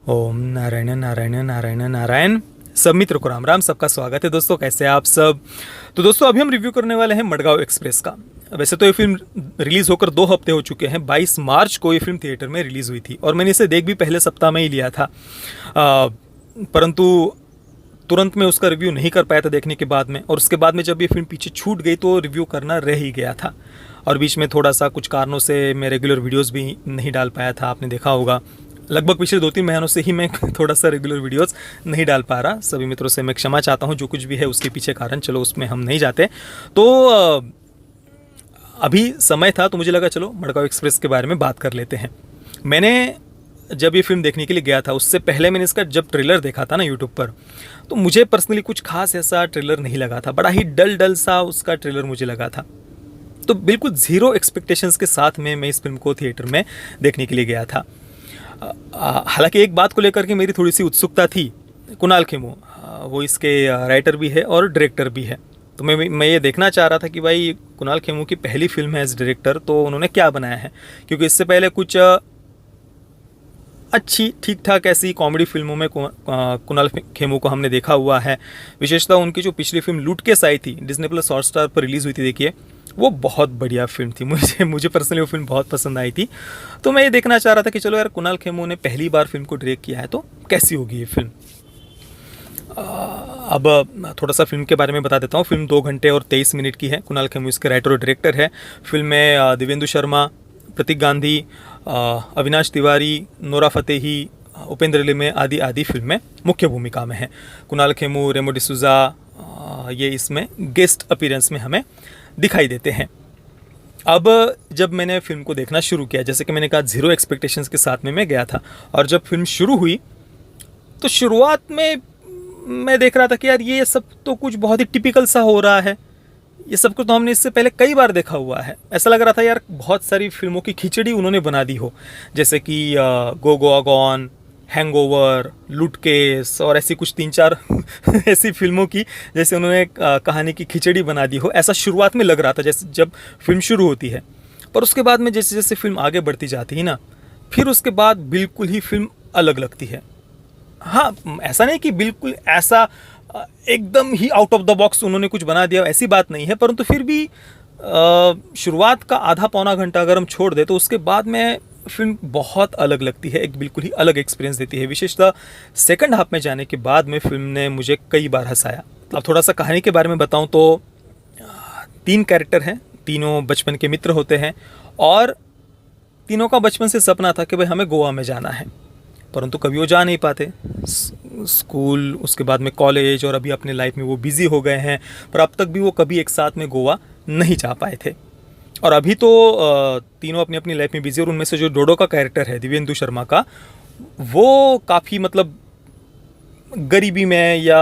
ओम नारायण नारायण नारायण नारायण। सब मित्र को राम राम, सबका स्वागत है दोस्तों। कैसे हैं आप सब? तो दोस्तों अभी हम रिव्यू करने वाले हैं मडगांव एक्सप्रेस का। वैसे तो ये फिल्म रिलीज़ होकर 2 हफ्ते हो चुके हैं। 22 मार्च को ये फिल्म थिएटर में रिलीज़ हुई थी और मैंने इसे देख भी पहले सप्ताह में ही लिया था, परंतु तुरंत में उसका रिव्यू नहीं कर पाया था देखने के बाद में। और उसके बाद में जब ये फिल्म पीछे छूट गई तो रिव्यू करना रह ही गया था। और बीच में थोड़ा सा कुछ कारणों से मैं रेगुलर वीडियोस भी नहीं डाल पाया था, आपने देखा होगा। लगभग पिछले 2-3 महीनों से ही मैं थोड़ा सा रेगुलर वीडियोस नहीं डाल पा रहा। सभी मित्रों से मैं क्षमा चाहता हूँ, जो कुछ भी है उसके पीछे कारण, चलो उसमें हम नहीं जाते। तो अभी समय था तो मुझे लगा चलो मडगांव एक्सप्रेस के बारे में बात कर लेते हैं। मैंने जब ये फिल्म देखने के लिए गया था उससे पहले मैंने इसका जब ट्रेलर देखा था ना यूट्यूब पर, तो मुझे पर्सनली कुछ खास ऐसा ट्रेलर नहीं लगा था। बड़ा ही डल सा उसका ट्रेलर मुझे लगा था। तो बिल्कुल ज़ीरो एक्सपेक्टेशंस के साथ में मैं इस फिल्म को थिएटर में देखने के लिए गया था। हालांकि एक बात को लेकर के मेरी थोड़ी सी उत्सुकता थी। कुणाल खेमू वो इसके राइटर भी है और डायरेक्टर भी है, तो मैं ये देखना चाह रहा था कि भाई कुणाल खेमू की पहली फिल्म है एज डायरेक्टर, तो उन्होंने क्या बनाया है। क्योंकि इससे पहले कुछ अच्छी ठीक ठाक ऐसी कॉमेडी फिल्मों में कुणाल खेमू को हमने देखा हुआ है। विशेषतः उनकी जो पिछली फिल्म लूट केस आई थी, डिज्नी प्लस हॉटस्टार पर रिलीज़ हुई थी, देखिए वो बहुत बढ़िया फिल्म थी। मुझे पर्सनली वो फिल्म बहुत पसंद आई थी। तो मैं ये देखना चाह रहा था कि चलो यार, कुणाल खेमू ने पहली बार फिल्म को डायरेक्ट किया है तो कैसी होगी ये फिल्म। अब थोड़ा सा फिल्म के बारे में बता देता हूँ। फिल्म 2 घंटे और 23 मिनट की है। कुणाल खेमू इसके राइटर और डायरेक्टर है। फिल्म में दिव्येंदु शर्मा, प्रतीक गांधी, अविनाश तिवारी, नोरा फतेही, उपेंद्र लिमे आदि फिल्म में मुख्य भूमिका में है। कुणाल खेमू, रेमो डिसूजा ये इसमें गेस्ट अपीयरेंस में हमें दिखाई देते हैं। अब जब मैंने फिल्म को देखना शुरू किया, जैसे कि मैंने कहा, ज़ीरो एक्सपेक्टेशंस के साथ में मैं गया था। और जब फिल्म शुरू हुई तो शुरुआत में मैं देख रहा था कि यार ये सब तो कुछ बहुत ही टिपिकल सा हो रहा है। ये सब कुछ तो हमने इससे पहले कई बार देखा हुआ है। ऐसा लग रहा था यार बहुत सारी फिल्मों की खिचड़ी उन्होंने बना दी हो, जैसे कि गो गोआ गॉन, हैंगओवर, लूट केस और ऐसी कुछ 3-4 ऐसी फिल्मों की जैसे उन्होंने कहानी की खिचड़ी बना दी हो। ऐसा शुरुआत में लग रहा था जैसे जब फिल्म शुरू होती है। पर उसके बाद में जैसे जैसे फिल्म आगे बढ़ती जाती है ना, फिर उसके बाद बिल्कुल ही फिल्म अलग लगती है। हाँ, ऐसा नहीं कि बिल्कुल ऐसा एकदम ही आउट ऑफ द बॉक्स उन्होंने कुछ बना दिया, ऐसी बात नहीं है। परंतु फिर भी शुरुआत का आधा पौना घंटा अगर हम छोड़ दें तो उसके बाद में फिल्म बहुत अलग लगती है, एक बिल्कुल ही अलग एक्सपीरियंस देती है। विशेषतः सेकंड हाफ में जाने के बाद में फिल्म ने मुझे कई बार हंसाया। अब थोड़ा सा कहानी के बारे में बताऊं तो 3 कैरेक्टर हैं, तीनों बचपन के मित्र होते हैं और तीनों का बचपन से सपना था कि भाई हमें गोवा में जाना है, परंतु कभी वो जा नहीं पाते। स्कूल, उसके बाद में कॉलेज और अभी अपने लाइफ में वो बिज़ी हो गए हैं, पर अब तक भी वो कभी एक साथ में गोवा नहीं जा पाए थे। और अभी तो तीनों अपनी अपनी लाइफ में बिजी। और उनमें से जो डोडो का कैरेक्टर है दिव्येंदु शर्मा का, वो काफ़ी मतलब गरीबी में या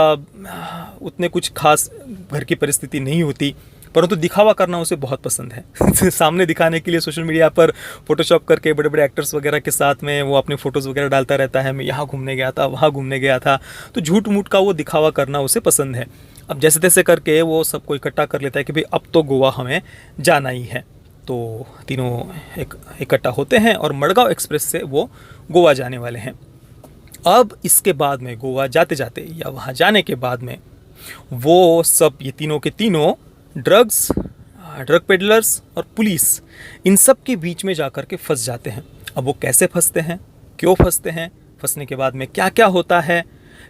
उतने कुछ खास घर की परिस्थिति नहीं होती, परंतु दिखावा करना उसे बहुत पसंद है। सामने दिखाने के लिए सोशल मीडिया पर फोटोशॉप करके बड़े बड़े एक्टर्स वगैरह के साथ में वो अपने फ़ोटोज़ वगैरह डालता रहता है। मैं यहाँ घूमने गया था, वहाँ घूमने गया था। तो झूठ मूठ का वो दिखावा करना उसे पसंद है। अब जैसे तैसे करके वो सबको इकट्ठा कर लेता है कि भाई अब तो गोवा हमें जाना ही है। तो तीनों इकट्ठा होते हैं और मडगांव एक्सप्रेस से वो गोवा जाने वाले हैं। अब इसके बाद में गोवा जाते जाते या वहाँ जाने के बाद में वो सब, ये तीनों के तीनों ड्रग पेडलर्स और पुलिस, इन सब के बीच में जाकर के फंस जाते हैं। अब वो कैसे फंसते हैं, क्यों फंसते हैं, फंसने के बाद में क्या क्या होता है,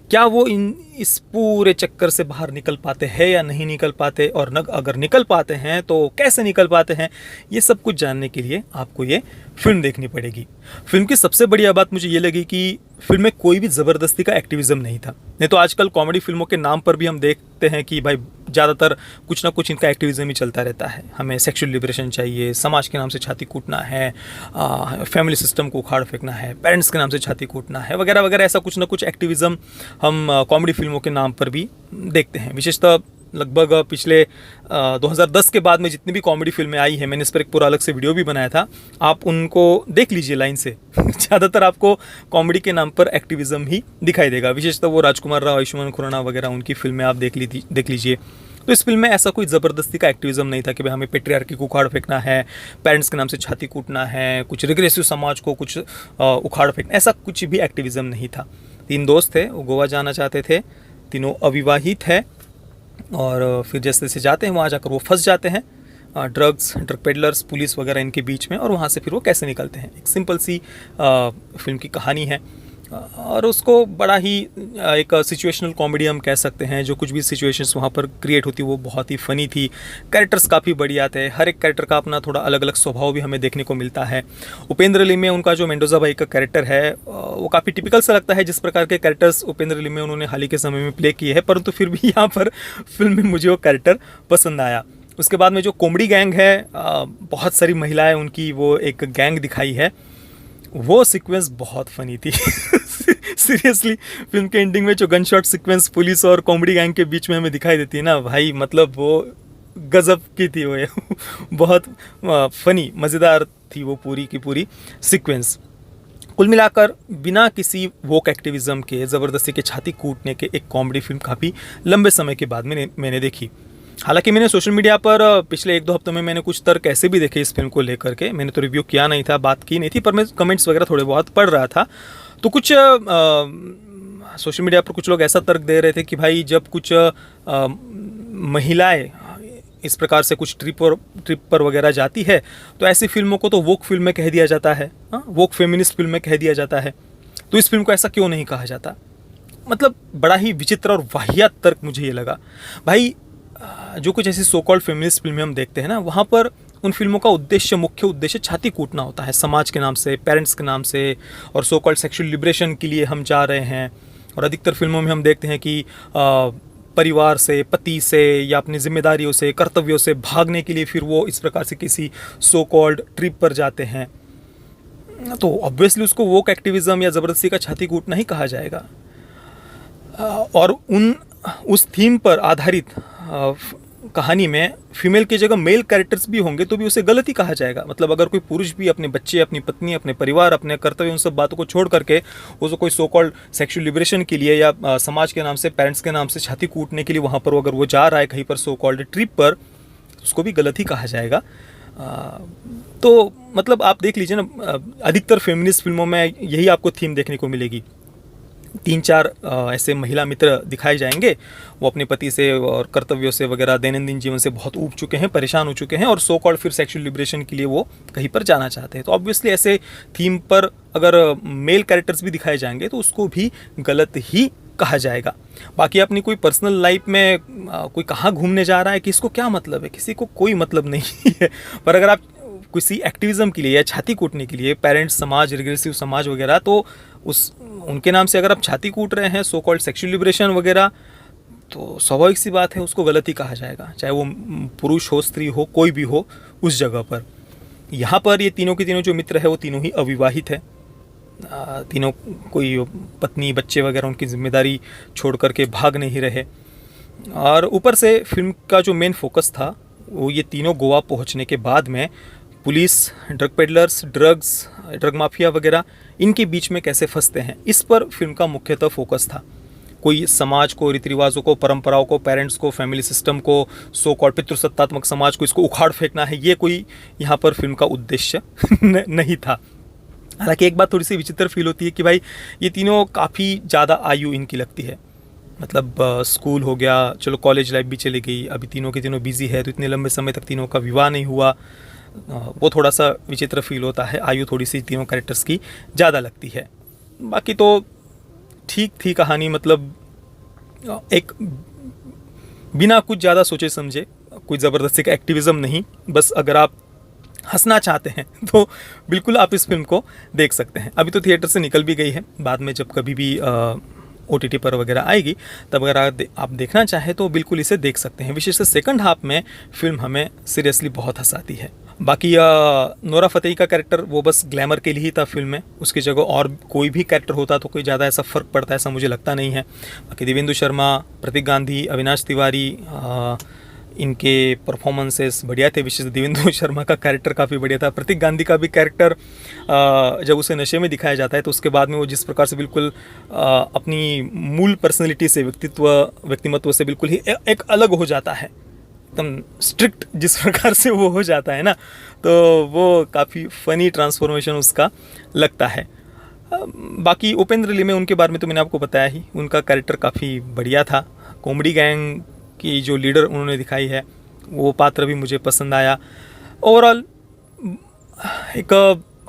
क्या वो इस पूरे चक्कर से बाहर निकल पाते हैं या नहीं निकल पाते, और अगर निकल पाते हैं तो कैसे निकल पाते हैं, ये सब कुछ जानने के लिए आपको ये फिल्म देखनी पड़ेगी। फिल्म की सबसे बढ़िया बात मुझे ये लगी कि फिल्म में कोई भी ज़बरदस्ती का एक्टिविज़म नहीं था। नहीं तो आजकल कॉमेडी फिल्मों के नाम पर भी हम देखते हैं कि भाई ज़्यादातर कुछ ना कुछ इनका एक्टिविज़म ही चलता रहता है। हमें सेक्सुअल लिबरेशन चाहिए, समाज के नाम से छाती कूटना है, फैमिली सिस्टम को उखाड़ फेंकना है, पेरेंट्स के नाम से छाती कूटना है, वगैरह वगैरह। ऐसा कुछ ना कुछ एक्टिविज़म हम कॉमेडी फिल्मों के नाम पर भी देखते हैं। विशेषतः लगभग पिछले 2010 के बाद में जितनी भी कॉमेडी फिल्में आई हैं, मैंने इस पर एक पूरा अलग से वीडियो भी बनाया था, आप उनको देख लीजिए लाइन से। ज़्यादातर आपको कॉमेडी के नाम पर एक्टिविज़म ही दिखाई देगा। विशेषतः वो राजकुमार राव, आयुष्मान खुराना वगैरह, उनकी फिल्में आप देख लीजिए। तो इस फिल्म में ऐसा कोई ज़बरदस्ती का एक्टिविज़म नहीं था कि भाई हमें पेट्रियार्की को उखाड़ फेंकना है, पेरेंट्स के नाम से छाती कूटना है, कुछ रिग्रेसिव समाज को कुछ उखाड़ फेंकना, ऐसा कुछ भी एक्टिविज़म नहीं था। 3 दोस्त थे, वो गोवा जाना चाहते थे, तीनों अविवाहित है, और फिर जैसे जैसे जाते हैं वहाँ जाकर वो फंस जाते हैं ड्रग पेडलर्स, पुलिस वगैरह इनके बीच में, और वहाँ से फिर वो कैसे निकलते हैं। एक सिंपल सी फिल्म की कहानी है, और उसको बड़ा ही एक सिचुएशनल कॉमेडी हम कह सकते हैं। जो कुछ भी सिचुएशंस वहाँ पर क्रिएट होती वो बहुत ही फ़नी थी। कैरेक्टर्स काफ़ी बढ़िया थे, हर एक कैरेक्टर का अपना थोड़ा अलग अलग स्वभाव भी हमें देखने को मिलता है। उपेंद्र ली में उनका जो मेंडोजा भाई का कैरेक्टर है वो काफ़ी टिपिकल सा लगता है, जिस प्रकार के कैरेक्टर्स उपेंद्र ली में उन्होंने हाल ही के समय में प्ले किए हैं, परंतु फिर भी यहाँ पर फिल्म में मुझे वो कैरेक्टर पसंद आया। उसके बाद में जो कॉमेडी गैंग है, बहुत सारी महिलाएं उनकी वो एक गैंग दिखाई है, वो सीक्वेंस बहुत फनी थी। सीरियसली फिल्म के एंडिंग में जो गन शॉट सीक्वेंस पुलिस और कॉमेडी गैंग के बीच में हमें दिखाई देती है ना भाई, मतलब वो गजब की थी वो। बहुत फनी मज़ेदार थी वो पूरी की पूरी सीक्वेंस। कुल मिलाकर बिना किसी वोक एक्टिविज़म के, ज़बरदस्ती के छाती कूटने के एक कॉमेडी फिल्म काफ़ी लंबे समय के बाद मैंने देखी। हालांकि मैंने सोशल मीडिया पर पिछले 1-2 हफ्तों में मैंने कुछ तर्क ऐसे भी देखे इस फिल्म को लेकर के। मैंने तो रिव्यू किया नहीं था, बात की नहीं थी, पर मैं कमेंट्स वगैरह थोड़े बहुत पढ़ रहा था। तो कुछ सोशल मीडिया पर कुछ लोग ऐसा तर्क दे रहे थे कि भाई जब कुछ महिलाएं इस प्रकार से कुछ ट्रिप पर वगैरह जाती है तो ऐसी फिल्मों को तो वोक फिल्में कह दिया जाता है, वोक फेमिनिस्ट फिल्में कह दिया जाता है। तो इस फिल्म को ऐसा क्यों नहीं कहा जाता? मतलब बड़ा ही विचित्र और वाहियात तर्क मुझे ये लगा। भाई जो कुछ ऐसी सो कॉल्ड फेमिनिस्ट फिल्में हम देखते हैं ना, वहाँ पर उन फिल्मों का मुख्य उद्देश्य छाती कूटना होता है, समाज के नाम से, पेरेंट्स के नाम से, और सो कॉल्ड सेक्सुअल लिबरेशन के लिए हम जा रहे हैं। और अधिकतर फिल्मों में हम देखते हैं कि परिवार से, पति से, या अपनी जिम्मेदारियों से, कर्तव्यों से भागने के लिए फिर वो इस प्रकार से किसी सो कॉल्ड ट्रिप पर जाते हैं। तो ऑब्वियसली उसको वोक एक्टिविज़म या ज़बरदस्ती का छाती कूटना ही कहा जाएगा। और उस थीम पर आधारित कहानी में फीमेल की जगह मेल कैरेक्टर्स भी होंगे तो भी उसे गलत ही कहा जाएगा। मतलब अगर कोई पुरुष भी अपने बच्चे, अपनी पत्नी, अपने परिवार, अपने कर्तव्य, उन सब बातों को छोड़ करके उसको कोई सो कॉल्ड सेक्सुअल लिबरेशन के लिए या समाज के नाम से, पेरेंट्स के नाम से छाती कूटने के लिए वहाँ पर अगर वो जा रहा है कहीं पर सो कॉल्ड ट्रिप पर, उसको भी गलत ही कहा जाएगा। तो मतलब आप देख लीजिए ना, अधिकतर फेमिनिस्ट फिल्मों में यही आपको थीम देखने को मिलेगी। 3-4 ऐसे महिला मित्र दिखाए जाएंगे, वो अपने पति से और कर्तव्यों से वगैरह दैनंदिन जीवन से बहुत ऊब चुके हैं, परेशान हो चुके हैं, और सो कॉल्ड फिर सेक्सुअल लिबरेशन के लिए वो कहीं पर जाना चाहते हैं। तो ऑब्वियसली ऐसे थीम पर अगर मेल कैरेक्टर्स भी दिखाए जाएंगे तो उसको भी गलत ही कहा जाएगा। बाकी अपनी कोई पर्सनल लाइफ में कोई कहाँ घूमने जा रहा है, किसको क्या मतलब है, किसी को कोई मतलब नहीं है। पर अगर आप किसी एक्टिविज़म के लिए या छाती कूटने के लिए, पेरेंट्स समाज, रिग्रेसिव समाज वगैरह, तो उनके नाम से अगर आप छाती कूट रहे हैं, सो कॉल्ड सेक्सुअल लिबरेशन वगैरह, तो स्वाभाविक सी बात है उसको गलत ही कहा जाएगा, चाहे वो पुरुष हो, स्त्री हो, कोई भी हो उस जगह पर। यहाँ पर ये तीनों के तीनों जो मित्र है वो तीनों ही अविवाहित है। तीनों कोई पत्नी, बच्चे वगैरह उनकी जिम्मेदारी छोड़ करके भाग नहीं रहे। और ऊपर से फिल्म का जो मेन फोकस था वो ये तीनों गोवा पहुँचने के बाद में police, drug peddlers, drug mafia वगैरह इनके बीच में कैसे फंसते हैं, इस पर फिल्म का मुख्यतः फोकस था। कोई समाज को, रीति रिवाजों को, परंपराओं को, पेरेंट्स को, फैमिली सिस्टम को, सो कॉल्ड पितृसत्तात्मक समाज को, इसको उखाड़ फेंकना है, ये कोई यहाँ पर फिल्म का उद्देश्य नहीं था। हालांकि एक बात थोड़ी सी विचित्र फील होती है कि भाई ये तीनों काफ़ी ज़्यादा आयु इनकी लगती है। मतलब स्कूल हो गया, चलो कॉलेज लाइफ भी चली गई, अभी तीनों के तीनों बिजी है, तो इतने लंबे समय तक तीनों का विवाह नहीं हुआ, वो थोड़ा सा विचित्र फील होता है। आयु थोड़ी सी तीनों कैरेक्टर्स की ज़्यादा लगती है। बाकी तो ठीक थी कहानी, मतलब एक बिना कुछ ज़्यादा सोचे समझे, कोई ज़बरदस्ती का एक्टिविज़म नहीं, बस अगर आप हंसना चाहते हैं तो बिल्कुल आप इस फिल्म को देख सकते हैं। अभी तो थिएटर से निकल भी गई है, बाद में जब कभी भी OTT पर वगैरह आएगी तब अगर आप देखना चाहें तो बिल्कुल इसे देख सकते हैं। विशेष से सेकंड हाफ में फिल्म हमें सीरियसली बहुत हंसाती है। बाकी नोरा फतेही का कैरेक्टर वो बस ग्लैमर के लिए ही था फिल्म में, उसकी जगह और कोई भी कैरेक्टर होता तो कोई ज़्यादा ऐसा फ़र्क पड़ता ऐसा मुझे लगता नहीं है। बाकी दिव्येंदु शर्मा, प्रतीक गांधी, अविनाश तिवारी, इनके परफॉर्मेंसेस बढ़िया थे। विशेष दिव्येंदु शर्मा का कैरेक्टर काफ़ी बढ़िया था। प्रतीक गांधी का भी कैरेक्टर जब उसे नशे में दिखाया जाता है तो उसके बाद में वो जिस प्रकार से बिल्कुल अपनी मूल पर्सनैलिटी से, व्यक्तिमत्व से बिल्कुल ही एक अलग हो जाता है, एकदम स्ट्रिक्ट जिस प्रकार से वो हो जाता है ना, तो वो काफ़ी फ़नी ट्रांसफॉर्मेशन उसका लगता है। बाकी उपेंद्र लिमे, उनके बारे में तो मैंने आपको बताया ही, उनका कैरेक्टर काफ़ी बढ़िया था। कॉमेडी गैंग की जो लीडर उन्होंने दिखाई है वो पात्र भी मुझे पसंद आया। ओवरऑल एक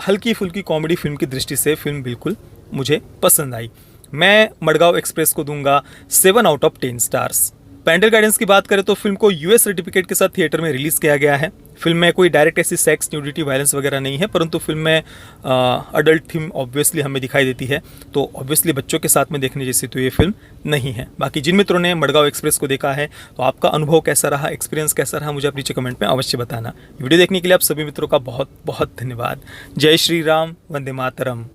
हल्की फुल्की कॉमेडी फिल्म की दृष्टि से फिल्म बिल्कुल मुझे पसंद आई। मैं मडगांव एक्सप्रेस को दूंगा 7/10 स्टार्स। पेरेंटल गाइडेंस की बात करें तो फिल्म को यूएस सर्टिफिकेट के साथ थिएटर में रिलीज़ किया गया है। फिल्म में कोई डायरेक्ट ऐसी सेक्स, न्यूडिटी, वायलेंस वगैरह नहीं है, परंतु फिल्म में अडल्ट थीम ऑब्वियसली हमें दिखाई देती है, तो ऑब्वियसली बच्चों के साथ में देखने जैसी तो ये फिल्म नहीं है। बाकी जिन मित्रों ने मडगांव एक्सप्रेस को देखा है तो आपका अनुभव कैसा रहा, एक्सपीरियंस कैसा रहा, मुझे आप नीचे कमेंट में अवश्य बताना। वीडियो देखने के लिए आप सभी मित्रों का बहुत बहुत धन्यवाद। जय श्री राम, वंदे मातरम।